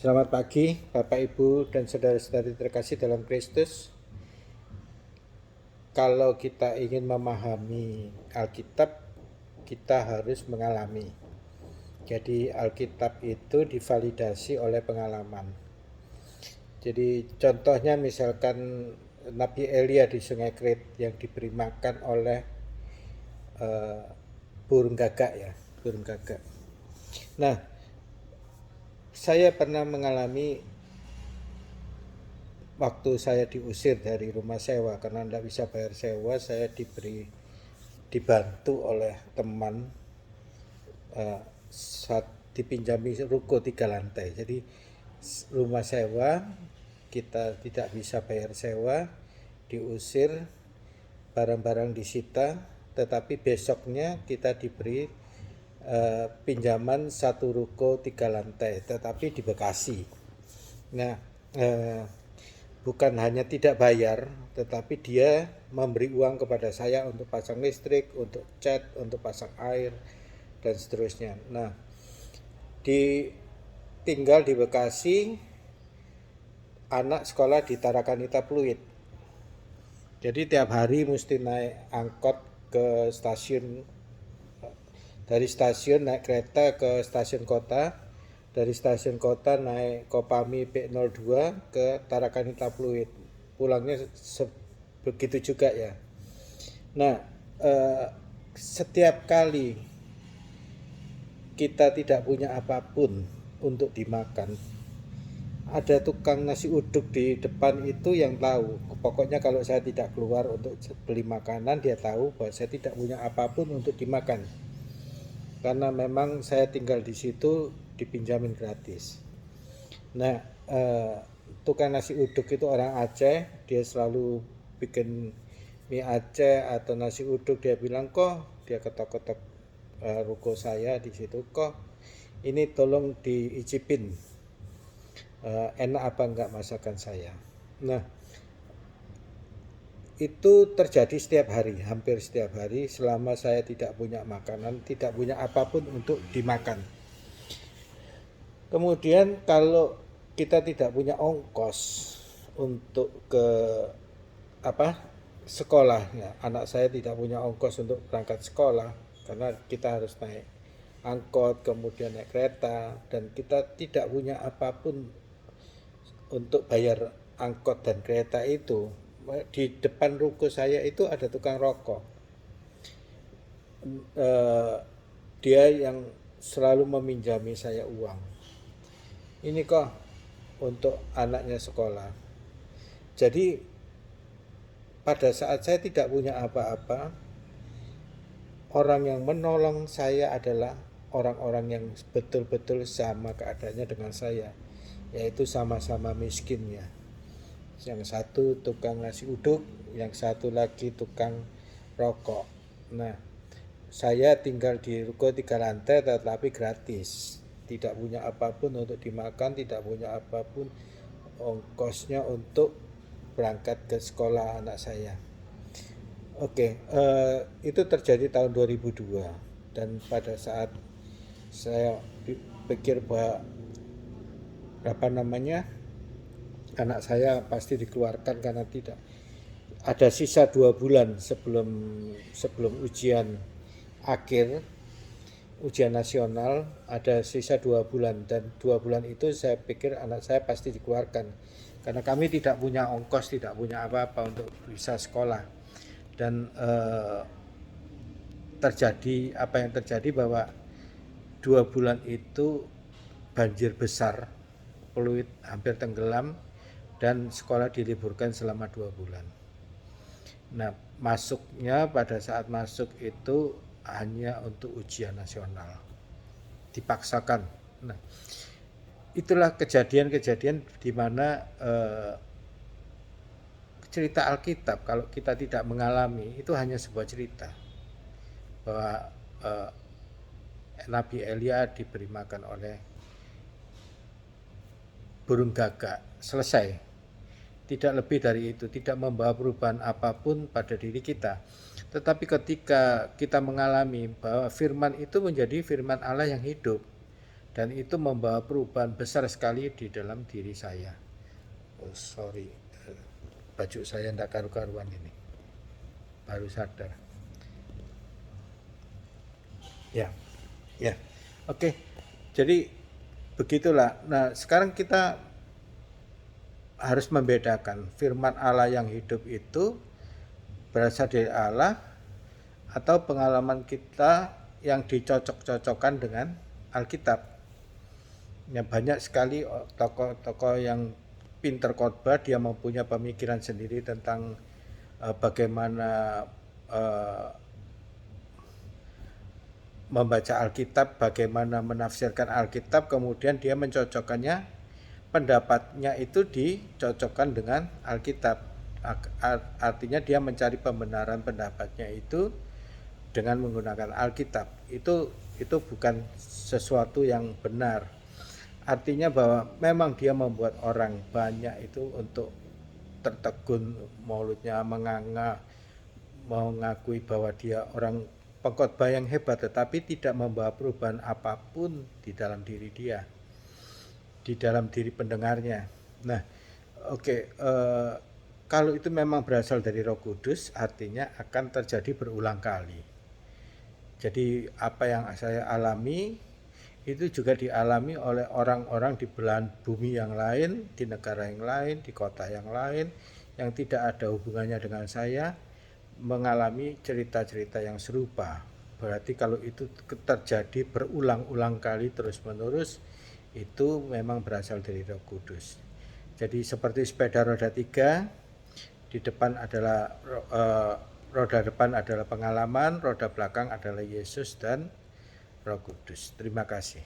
Selamat pagi Bapak Ibu dan saudara-saudari terkasih dalam Kristus. Kalau kita ingin memahami Alkitab, kita harus mengalami. Jadi Alkitab itu divalidasi oleh pengalaman. Jadi contohnya misalkan Nabi Elia di Sungai Krit yang diberi makan oleh burung gagak ya, burung gagak. Nah, saya pernah mengalami waktu saya diusir dari rumah sewa karena tidak bisa bayar sewa. Saya dibantu oleh teman, saat dipinjami ruko 3 lantai. Jadi rumah sewa, kita tidak bisa bayar sewa, diusir, barang-barang disita, tetapi besoknya kita diberi pinjaman satu ruko 3 lantai, tetapi di Bekasi. Nah, bukan hanya tidak bayar, tetapi dia memberi uang kepada saya untuk pasang listrik, untuk cat, untuk pasang air, dan seterusnya. Nah, tinggal di Bekasi, anak sekolah di Tarakanita Pluit. Jadi tiap hari mesti naik angkot ke stasiun, dari stasiun naik kereta ke stasiun kota, dari stasiun kota naik Kopami P02 ke Tarakanita Pluit. Pulangnya begitu juga ya. Nah, setiap kali kita tidak punya apapun untuk dimakan, ada tukang nasi uduk di depan itu yang tahu. Pokoknya kalau saya tidak keluar untuk beli makanan, dia tahu bahwa saya tidak punya apapun untuk dimakan. Karena memang saya tinggal di situ dipinjamin gratis. Nah, tukang nasi uduk itu orang Aceh, dia selalu bikin mie Aceh atau nasi uduk. Dia bilang, kok dia ketok-ketok ruko saya di situ, kok ini tolong diicipin, enak apa enggak masakan saya. Nah, itu terjadi setiap hari, hampir setiap hari selama saya tidak punya makanan, tidak punya apapun untuk dimakan. Kemudian kalau kita tidak punya ongkos untuk ke sekolah ya, anak saya tidak punya ongkos untuk berangkat sekolah karena kita harus naik angkot, kemudian naik kereta, dan kita tidak punya apapun untuk bayar angkot dan kereta itu. Di depan ruko saya itu ada tukang rokok. Dia yang selalu meminjami saya uang. Ini kok untuk anaknya sekolah. Jadi pada saat saya tidak punya apa-apa, orang yang menolong saya adalah orang-orang yang betul-betul sama keadaannya dengan saya, yaitu sama-sama miskinnya. Yang satu tukang nasi uduk, yang satu lagi tukang rokok. Nah, saya tinggal di ruko 3 lantai tetapi gratis, tidak punya apapun untuk dimakan, tidak punya apapun ongkosnya untuk berangkat ke sekolah anak saya. Oke, itu terjadi tahun 2002, dan pada saat saya pikir bahwa anak saya pasti dikeluarkan karena tidak ada sisa 2 bulan sebelum ujian akhir, ujian nasional, ada sisa 2 bulan, dan 2 bulan itu saya pikir anak saya pasti dikeluarkan karena kami tidak punya ongkos, tidak punya apa-apa untuk bisa sekolah. Dan terjadi apa yang terjadi, bahwa 2 bulan itu banjir besar, Pluit hampir tenggelam, dan sekolah diliburkan selama 2 bulan. Nah, masuknya pada saat masuk itu hanya untuk ujian nasional, dipaksakan. Nah, itulah kejadian-kejadian di mana cerita Alkitab, kalau kita tidak mengalami, itu hanya sebuah cerita bahwa Nabi Elia diberi makan oleh burung gagak, selesai. Tidak lebih dari itu, tidak membawa perubahan apapun pada diri kita. Tetapi ketika kita mengalami bahwa firman itu menjadi firman Allah yang hidup, dan itu membawa perubahan besar sekali di dalam diri saya. Oh, sorry, baju saya tidak karu-karuan ini, baru sadar. Ya, oke. Jadi begitulah. Nah, sekarang kita harus membedakan firman Allah yang hidup itu berasal dari Allah atau pengalaman kita yang dicocok-cocokkan dengan Alkitab. Ya, banyak sekali tokoh-tokoh yang pinter khotbah, dia mempunyai pemikiran sendiri tentang bagaimana membaca Alkitab, bagaimana menafsirkan Alkitab, kemudian dia mencocokkannya, pendapatnya itu dicocokkan dengan Alkitab. Artinya dia mencari pembenaran pendapatnya itu dengan menggunakan Alkitab. Itu bukan sesuatu yang benar. Artinya bahwa memang dia membuat orang banyak itu untuk tertegun, mulutnya menganga, mengakui bahwa dia orang pengkhotbah yang hebat, tetapi tidak membawa perubahan apapun di dalam diri dia, di dalam diri pendengarnya. Nah, oke, kalau itu memang berasal dari Roh Kudus, artinya akan terjadi berulang kali. Jadi apa yang saya alami itu juga dialami oleh orang-orang di belahan bumi yang lain, di negara yang lain, di kota yang lain, yang tidak ada hubungannya dengan saya, mengalami cerita-cerita yang serupa. Berarti kalau itu terjadi berulang-ulang kali terus-menerus, itu memang berasal dari Roh Kudus. Jadi seperti sepeda roda 3, di depan adalah roda depan adalah pengalaman, roda belakang adalah Yesus dan Roh Kudus. Terima kasih.